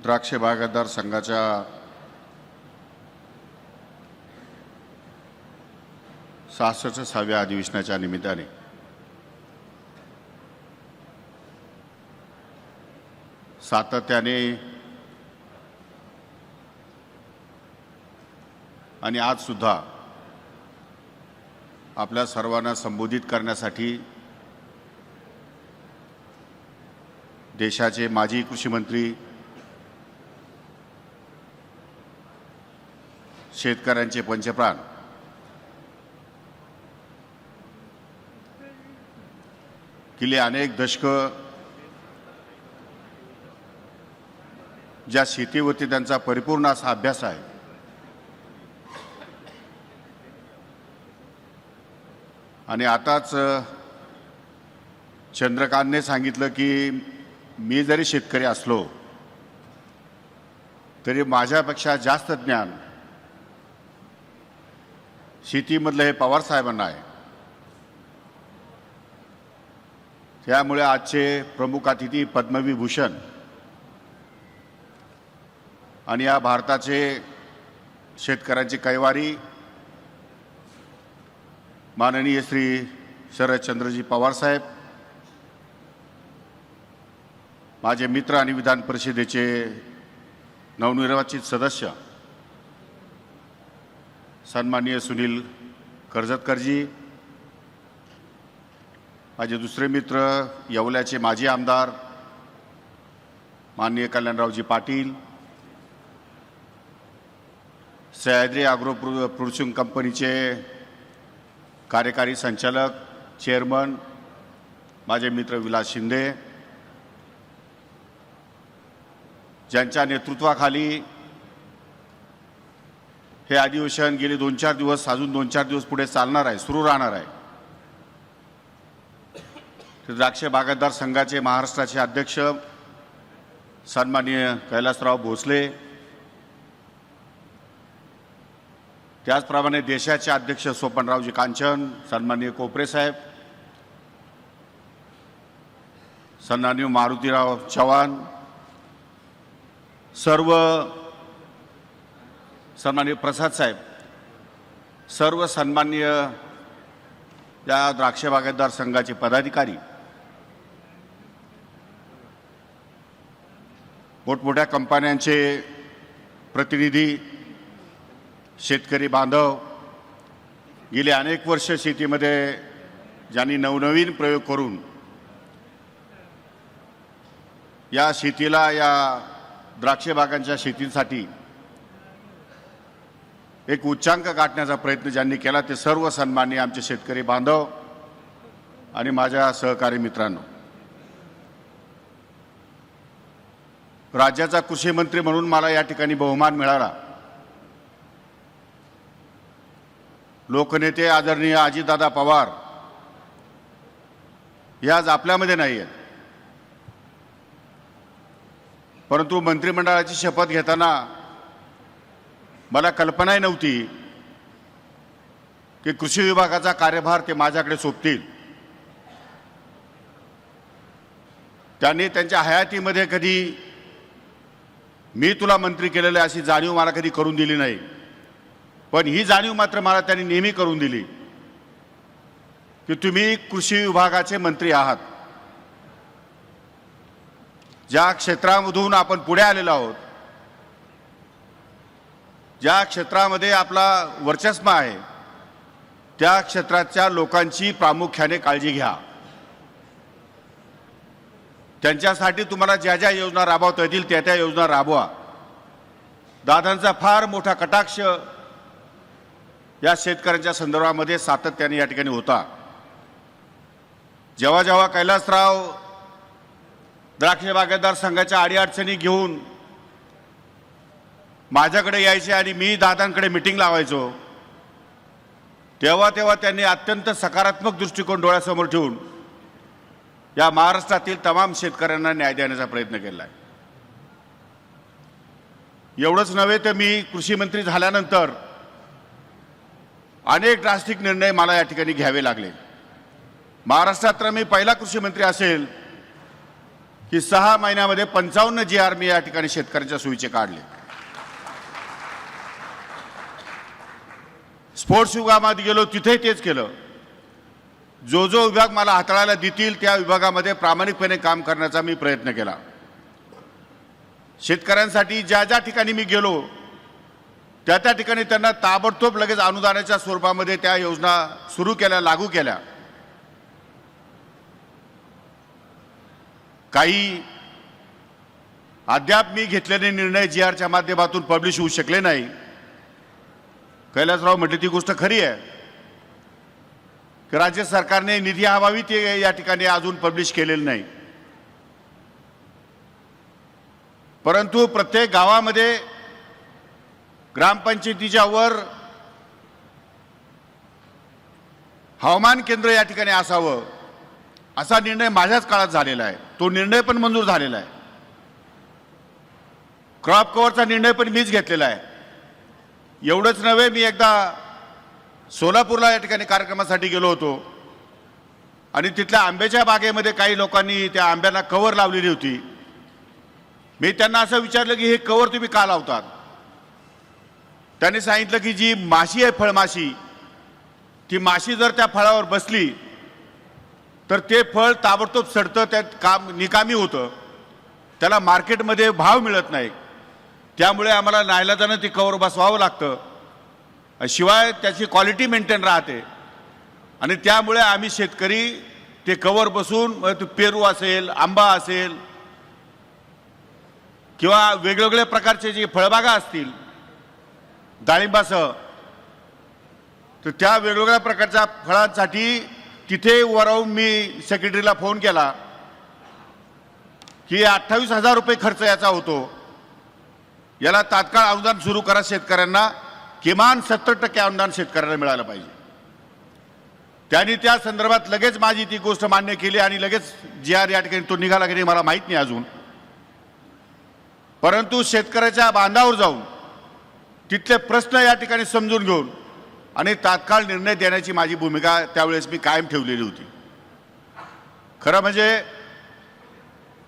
द्राक्ष बागायतदार संघाच्या सहाव्या अधिवेशनाच्या निमित्ताने सातत्याने आणि आज सुद्धा आपल्या सर्वांना संबोधित करण्यासाठी देशाचे माजी कृषी मंत्री, शेतकऱ्यांचे पंचप्राण गेली अनेक दशकं ज्या शेतीवरती त्यांचा परिपूर्ण असा अभ्यास आहे, आणि आताच चंद्रकांतने सांगितलं की मी जरी शेतकरी असलो तरी माझ्यापेक्षा जास्त ज्ञान शेतीमधलं हे पवार साहेबांना आहे. त्यामुळे आजचे प्रमुख अतिथी पद्मविभूषण आणि या भारताचे शेतकऱ्यांचे कैवारी माननीय श्री शरदचंद्रजी पवार साहेब, माझे मित्र आणि विधान परिषदेचे नवनिर्वाचित सदस्य सन्माननीय सुनील कर्जतकरजी, माझे दुसरे मित्र येवल्याचे माजी आमदार माननीय कल्याणरावजी पाटील, सह्याद्री ॲग्रो प्रोड्युसिंग कंपनीचे कार्यकारी संचालक चेअरमन माझे मित्र विलास शिंदे, ज्यांच्या नेतृत्वाखाली हे अधिवेशन गेले 2-4 दिवस, अजून 2-4 दिवस पुढे चालणार आहे, सुरू राहणार आहे. द्राक्ष बागायतदार संघाचे महाराष्ट्राचे अध्यक्ष सन्माननीय कैलासराव भोसले, त्याचप्रमाणे देशाचे अध्यक्ष सोपनरावजी कांचन, सन्माननीय कोपरे साहेब, सन्माननीय मारुतीराव चव्हाण, सर्व सन्माननीय प्रसाद साहेब, सर्व सन्माननीय या द्राक्ष बागायतदार संघाचे पदाधिकारी, मोठमोठ्या कंपन्यांचे प्रतिनिधी, शेतकरी बांधव, गेले अनेक वर्ष शेतीमध्ये ज्यांनी नवनवीन प्रयोग करून या शेतीला, या द्राक्ष बागांच्या शेतीसाठी एक उच्चांक गाठण्याचा प्रयत्न ज्यांनी केला, ते सर्व सन्माननीय आमचे शेतकरी बांधव आणि माझ्या सहकारी मित्रांनो, राज्याचा कृषी मंत्री म्हणून मला या ठिकाणी बहुमान मिळाला. लोकनेते आदरणीय अजितदादा पवार हे आज आपल्यामध्ये नाही आहेत, परंतु मंत्रिमंडळाची शपथ घेताना मला कल्पनाही नव्हती की कृषी विभागाचा कार्यभार ते माझ्याकडे सोपतील. त्यांनी त्यांच्या हयातीमध्ये कधी मी तुला मंत्री केलेलं अशी जाणीव मला कधी करून दिली नाही, पण ही जाणीव मात्र मला त्यांनी नेहमी करून दिली की तुम्ही कृषी विभागाचे मंत्री आहात. ज्या क्षेत्रामधून आपण पुढे आलेलो आहोत, ज्या क्षेत्रामध्ये आपला वर्चस्व आहे, त्या क्षेत्राच्या लोकांची प्रामुख्याने काळजी घ्या. त्यांच्यासाठी तुम्हाला ज्या ज्या योजना राबवता येतील त्या त्या योजना राबवा. दादांचा फार मोठा कटाक्ष या शेतकऱ्यांच्या संदर्भामध्ये सातत्याने या ठिकाणी होता. जेव्हा जेव्हा कैलासराव द्राक्ष बागायतदार संघाच्या अडीअडचणी घेऊन माझ्याकडे यायचे आणि मी दादांकडे मीटिंग लावायचो, तेव्हा तेव्हा त्यांनी अत्यंत सकारात्मक दृष्टिकोन डोळ्यासमोर ठेवून या महाराष्ट्रातील तमाम शेतकऱ्यांना न्याय देण्याचा प्रयत्न केला आहे. एवढंच नव्हे तर मी कृषी मंत्री झाल्यानंतर अनेक ड्रास्टिक निर्णय मला या ठिकाणी घ्यावे लागले. महाराष्ट्रात मी पहिला कृषी मंत्री असेल की 6 महिन्यामध्ये 55 GR मी या ठिकाणी शेतकऱ्यांच्या सोयीचे काढले. स्पोर्ट्स विभागामध्ये गेलो, तिथे तेच केलं. जो जो विभाग मला हाताळायला देतील त्या विभागामध्ये प्रामाणिकपणे काम करण्याचा मी प्रयत्न केला. शेतकऱ्यांसाठी ज्या ज्या ठिकाणी मी गेलो त्या त्या ठिकाणी त्यांना ताबडतोब लगेच अनुदानाच्या स्वरूपामध्ये त्या योजना सुरू केल्या, लागू केल्या. काही अद्याप मी घेतलेले निर्णय GRच्या माध्यमातून पब्लिश होऊ शकले नाही. कैलासराव म्हटले ती गोष्ट खरी आहे की राज्य सरकारने निधी अभावी ते या ठिकाणी अजून पब्लिश केलेलं नाही. परंतु प्रत्येक गावामध्ये ग्रामपंचायतीच्या वर हवामान केंद्र या ठिकाणी असावं असा निर्णय माझ्याच काळात झालेला आहे. तो निर्णय पण मंजूर झालेला आहे. क्रॉप कव्हरचा निर्णय पण मीच घेतलेला आहे. एवढंच नव्हे, मी एकदा सोलापूरला या ठिकाणी कार्यक्रमासाठी गेलो होतो आणि तिथल्या आंब्याच्या बागेमध्ये काही लोकांनी त्या आंब्याला कव्हर लावलेली होती. मी त्यांना असं विचारलं की हे कव्हर तुम्ही का लावतात? त्यांनी सांगितलं की जी माशी आहे, फळमाशी, ती माशी जर त्या फळावर बसली तर ते फळ ताबडतोब सडतं, त्यात काम निकामी होतं, त्याला मार्केटमध्ये भाव मिळत नाही. त्यामुळे आम्हाला नाईलाजानं ती कव्हर बसवावं लागतं. शिवाय त्याची क्वालिटी मेंटेन राहते आणि त्यामुळे आम्ही शेतकरी ते कव्हर बसून पेरू असेल, आंबा असेल किंवा वेगवेगळ्या प्रकारचे जे फळबागा असतील डाळिंबासह, तर त्या वेगवेगळ्या प्रकारच्या फळांसाठी तिथे उभं राहून मी सेक्रेटरीला फोन केला की 28,000 रुपये खर्च याचा होतो, याला तात्काळ अनुदान सुरू करा. शेतकऱ्यांना किमान 70% अनुदान शेतकऱ्यांना मिळालं पाहिजे. त्यांनी त्या संदर्भात लगेच माझी ती गोष्ट मान्य केली आणि लगेच GR या ठिकाणी तो निघाला की नाही मला माहीत नाही अजून. परंतु शेतकऱ्याच्या बांधावर जाऊन तिथले प्रश्न या ठिकाणी समजून घेऊन आणि तात्काळ निर्णय देण्याची माझी भूमिका त्यावेळेस मी कायम ठेवलेली होती. खरं म्हणजे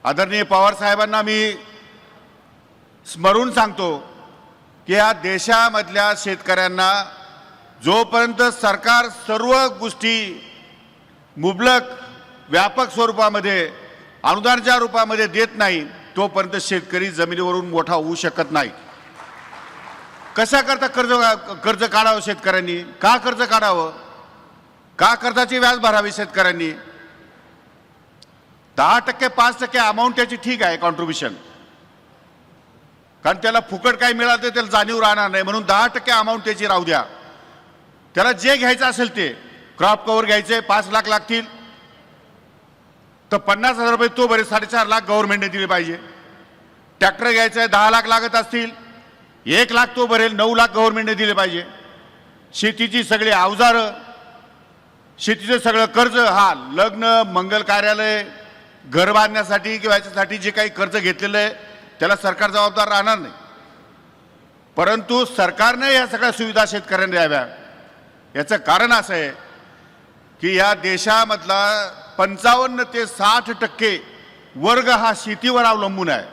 आदरणीय पवार साहेबांना मी स्मरून सांगतो की या देशामधल्या शेतकऱ्यांना जोपर्यंत सरकार सर्व गोष्टी मुबलक व्यापक स्वरूपामध्ये अनुदानाच्या रूपामध्ये देत नाही तोपर्यंत शेतकरी जमिनीवरून मोठा होऊ शकत नाही. कशा करता कर्ज काढावं शेतकऱ्यांनी? का कर्ज काढावं? का कर्जाची व्याज भरावी शेतकऱ्यांनी? 10% 5% अमाऊंट त्याची ठीक आहे कॉन्ट्रीब्युशन, कारण त्याला फुकट काही मिळालं तर त्याला जाणीव राहणार नाही, म्हणून 10% अमाऊंट त्याची राहू द्या. त्याला जे घ्यायचं असेल ते क्रॉप कव्हर घ्यायचे 5 लाख लागतील तर 50,000 रुपये तो बरे 4.5 लाख गव्हर्नमेंटने दिले पाहिजे. ट्रॅक्टर घ्यायचा आहे 10 लाख लागत असतील 1 लाख तो भरेल 9 लाख गव्हर्नमेंटने दिले पाहिजे. शेतीची सगळी अवजारं, शेतीचं सगळं कर्ज, हा लग्न मंगल कार्यालय घर बांधण्यासाठी किंवा याच्यासाठी जे काही कर्ज घेतलेलं आहे त्याला सरकार जबाबदार राहणार नाही. परंतु सरकारने या सगळ्या सुविधा शेतकऱ्यांना द्याव्या. याचं कारण असं आहे की या देशामधला 55 ते 60% वर्ग हा शेतीवर अवलंबून आहे.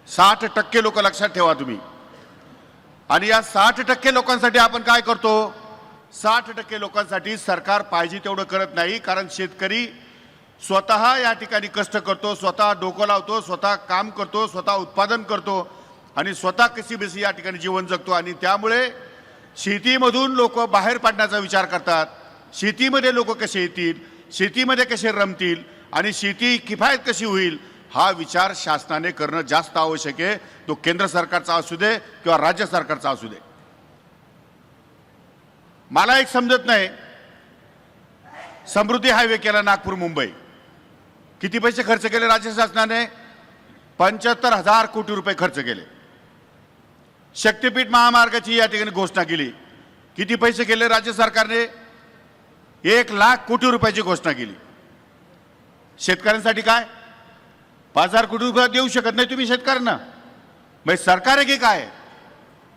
60% लोक लक्षात ठेवा तुम्ही. आणि या 60% लोकांसाठी आपण काय करतो? 60% लोकांसाठी सरकार पाहिजे तेवढं करत नाही, कारण शेतकरी स्वतः या ठिकाणी कष्ट करतो, स्वतः डोकं लावतो, स्वतः काम करतो, स्वतः उत्पादन करतो आणि स्वतः कशीबसी या ठिकाणी जीवन जगतो. आणि त्यामुळे शेतीमधून लोक बाहेर पडण्याचा विचार करतात. शेतीमध्ये लोक कसे येतील, शेतीमध्ये कसे रमतील आणि शेती किफायत कशी होईल हा विचार शासनाने करणं जास्त आवश्यक आहे. तो केंद्र सरकारचा असू दे किंवा राज्य सरकारचा असू दे. मला एक समजत नाही, समृद्धी हायवे केला नागपूर मुंबई, किती पैसे खर्च केले राज्य शासनाने? 75,000 कोटी रुपये खर्च केले. शक्तीपीठ महामार्गाची या ठिकाणी घोषणा केली, किती पैसे केले राज्य सरकारने? 1 लाख कोटी रुपयाची घोषणा केली. शेतकऱ्यांसाठी काय 5,000 कोटी रुपये देऊ शकत नाही तुम्ही शेतकऱ्यांना? मग सरकार आहे की काय?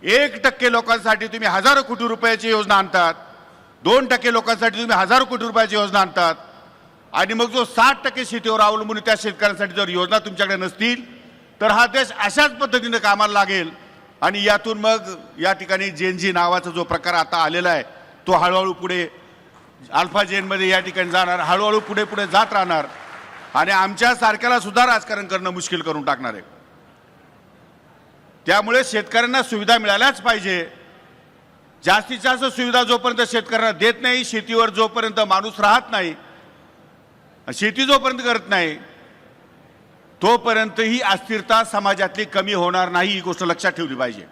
1% लोकांसाठी तुम्ही हजारो कोटी रुपयाची योजना आणतात, 2% लोकांसाठी तुम्ही हजारो कोटी रुपयाची योजना आणतात आणि मग जो 60% शेतीवर अवलंबून त्या शेतकऱ्यांसाठी जर योजना तुमच्याकडे नसतील तर हा देश अशाच पद्धतीने कामाला लागेल आणि यातून मग या ठिकाणी जेनजी नावाचा जो प्रकार आता आलेला आहे तो हळूहळू पुढे अल्फा जेनमध्ये या ठिकाणी जाणार, हळूहळू पुढे पुढे जात राहणार आणि आमच्या सारख्याला सुद्धा राजकारण करणं मुश्किल करून टाकणार आहे. त्यामुळे शेतकऱ्यांना सुविधा मिळाल्याच पाहिजे. जास्तीत जास्त सुविधा जोपर्यंत शेतकऱ्यांना देत नाही, शेतीवर जोपर्यंत माणूस राहत नाही, शेती जोपर्यंत करत नाही तोपर्यंत ही अस्थिरता समाजातली कमी होणार नाही, ही गोष्ट लक्षात ठेवली पाहिजे.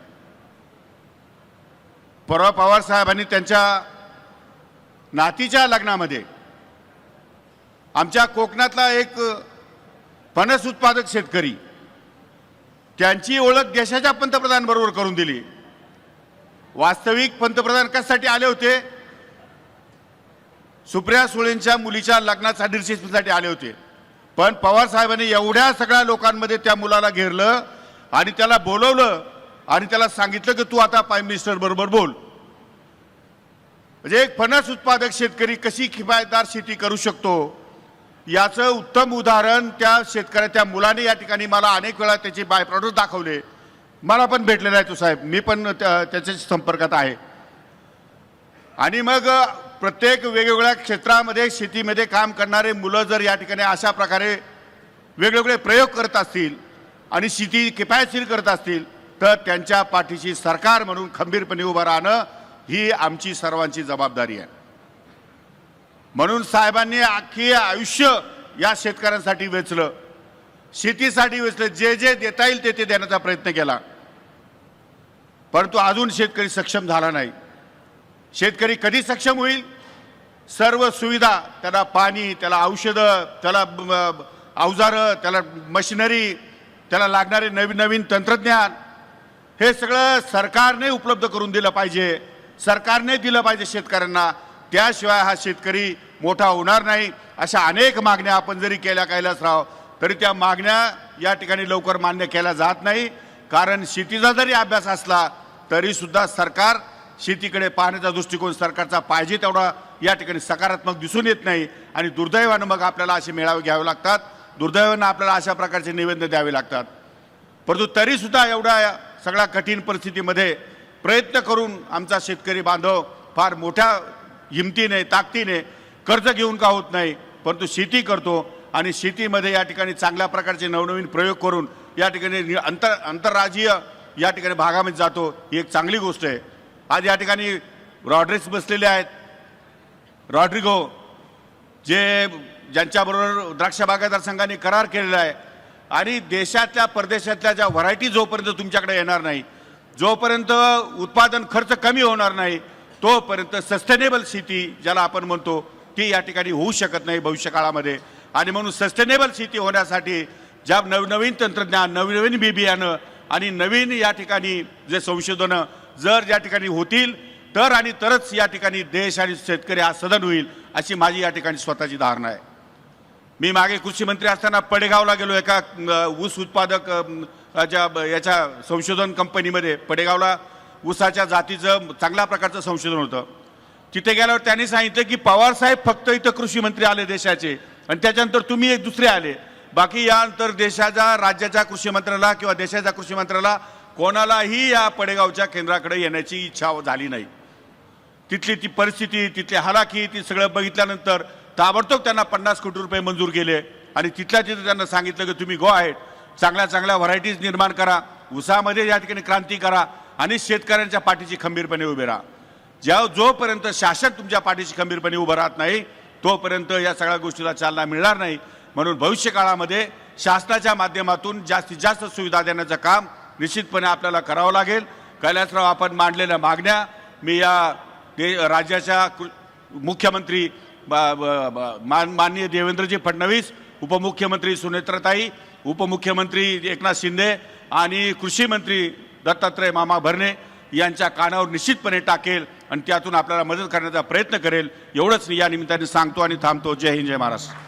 परवा पवार साहेबांनी त्यांच्या नातीच्या लग्नामध्ये आमच्या कोकणातला एक फणस उत्पादक शेतकरी त्यांची ओळख देशाच्या पंतप्रधानांबरोबर करून दिली. वास्तविक पंतप्रधान कशासाठी आले होते? सुप्रिया सुळेंच्या मुलीच्या लग्नात साठी आले होते. पण पवार साहेबांनी एवढ्या सगळ्या लोकांमध्ये त्या मुलाला घेरलं आणि त्याला बोलवलं आणि त्याला सांगितलं की तू आता प्राईम मिनिस्टर बरोबर बोल. म्हणजे एक फणस उत्पादक शेतकरी कशी किफायतदार शेती करू शकतो याचं उत्तम उदाहरण त्या शेतकऱ्या त्या मुलाने या ठिकाणी मला अनेक वेळा त्याचे बाय प्रॉडक्ट दाखवले. मला पण भेटलेला आहे तो साहेब, मी पण त्याच्या संपर्कात आहे. आणि मग प्रत्येक वेगवेगळ्या क्षेत्रामध्ये शेतीमध्ये काम करणारे मुलं जर या ठिकाणी अशा प्रकारे वेगवेगळे प्रयोग करत असतील आणि शेती किफायतशीर करत असतील तर त्यांच्या पाठीशी सरकार म्हणून खंबीरपणे उभं राहणं ही आमची सर्वांची जबाबदारी आहे. म्हणून साहेबांनी अख्खी आयुष्य या शेतकऱ्यांसाठी वेचलं, शेतीसाठी वेचलं, जे जे देता येईल ते देण्याचा प्रयत्न केला. परंतु अजून शेतकरी सक्षम झाला नाही. शेतकरी कधी सक्षम होईल? सर्व सुविधा, त्याला पाणी, त्याला औषधं, त्याला अवजारं, त्याला मशिनरी, त्याला लागणारे नवीन नवीन तंत्रज्ञान हे सगळं सरकारने उपलब्ध करून दिलं पाहिजे. सरकारने दिलं पाहिजे शेतकऱ्यांना. त्याशिवाय हा शेतकरी मोठा होणार नाही. अशा अनेक मागण्या आपण जरी केल्या कैलासराव तरी त्या मागण्या या ठिकाणी लवकर मान्य केल्या जात नाही. कारण शेतीचा जरी अभ्यास असला तरी सुद्धा सरकार शेतीकडे पाहण्याचा दृष्टिकोन सरकारचा पाहिजे तेवढा या ठिकाणी सकारात्मक दिसून येत नाही. आणि दुर्दैवानं मग आपल्याला असे मेळावे घ्यावे लागतात, दुर्दैवानं आपल्याला अशा प्रकारचे निवेदन द्यावे लागतात. परंतु तरीसुद्धा एवढ्या सगळ्या कठीण परिस्थितीमध्ये प्रयत्न करून आमचा शेतकरी बांधव फार मोठ्या हिमतीने ताकदीने कर्ज घेऊन का होत नाही परंतु शेती करतो आणि शेतीमध्ये या ठिकाणी चांगल्या प्रकारचे नवनवीन प्रयोग करून या ठिकाणी आंतरराज्यीय या ठिकाणी भागामध्ये जातो. ही एक चांगली गोष्ट आहे. आज या ठिकाणी रॉड्रिक्स बसलेले आहेत, रॉड्रिगो, ज्यांच्याबरोबर द्राक्ष बागायतदार संघाने करार केलेला आहे. आणि देशातल्या परदेशातल्या ज्या व्हरायटी जोपर्यंत तुमच्याकडे येणार नाही, जोपर्यंत उत्पादन खर्च कमी होणार नाही तोपर्यंत सस्टेनेबल शेती ज्याला आपण म्हणतो ती या ठिकाणी होऊ शकत नाही भविष्य काळामध्ये. आणि म्हणून सस्टेनेबल शेती होण्यासाठी ज्या नवनवीन तंत्रज्ञान, नवनवीन बियाणं आणि नवीन या ठिकाणी जे संशोधनं जर या ठिकाणी होतील तर आणि तरच या ठिकाणी देश आणि शेतकरी हा सदन होईल अशी माझी या ठिकाणी स्वतःची धारणा आहे. मी मागे कृषी मंत्री असताना पडेगावला गेलो, एका ऊस उत्पादक याच्या संशोधन कंपनीमध्ये. पडेगावला ऊसाच्या जातीचं चांगल्या प्रकारचं संशोधन होतं. तिथे गेल्यावर त्यांनी सांगितलं की पवार साहेब फक्त इथं कृषी मंत्री आले देशाचे आणि त्याच्यानंतर तुम्ही एक दुसरे आले, बाकी यानंतर देशाच्या राज्याच्या कृषी मंत्र्याला किंवा देशाच्या कृषी मंत्र्याला कोणालाही या पडेगावच्या केंद्राकडे येण्याची इच्छा झाली नाही. तिथली ती परिस्थिती, तिथली हालाकी, ती सगळं बघितल्यानंतर ताबडतोब त्यांना 50 कोटी रुपये मंजूर केले आणि तिथल्या तिथे त्यांना सांगितलं की तुम्ही गो अहेड, चांगल्या चांगल्या व्हरायटीज निर्माण करा, ऊसामध्ये या ठिकाणी क्रांती करा आणि शेतकऱ्यांच्या पाठीशी खंबीरपणे उभे राहा. जोपर्यंत शासन तुमच्या पाठीशी खंबीरपणे उभं राहत नाही तोपर्यंत या सगळ्या गोष्टीला चालना मिळणार नाही. म्हणून भविष्य काळामध्ये शासनाच्या माध्यमातून जास्तीत जास्त सुविधा देण्याचं काम निश्चितपणे आपल्याला करावं लागेल. कैलासराव, आपण मांडलेल्या मागण्या मी या राज्याच्या मुख्यमंत्री माननीय देवेंद्रजी फडणवीस, उपमुख्यमंत्री सुनेत्राताई, उपमुख्यमंत्री एकनाथ शिंदे आणि कृषी मंत्री दत्तात्रय मामा भरणे यांच्या कानावर निश्चितपणे टाकेल आणि त्यातून आपल्याला मदत करण्याचा प्रयत्न करेल. एवढंच या निमित्ताने सांगतो आणि थांबतो. जय हिंद, जय महाराष्ट्र.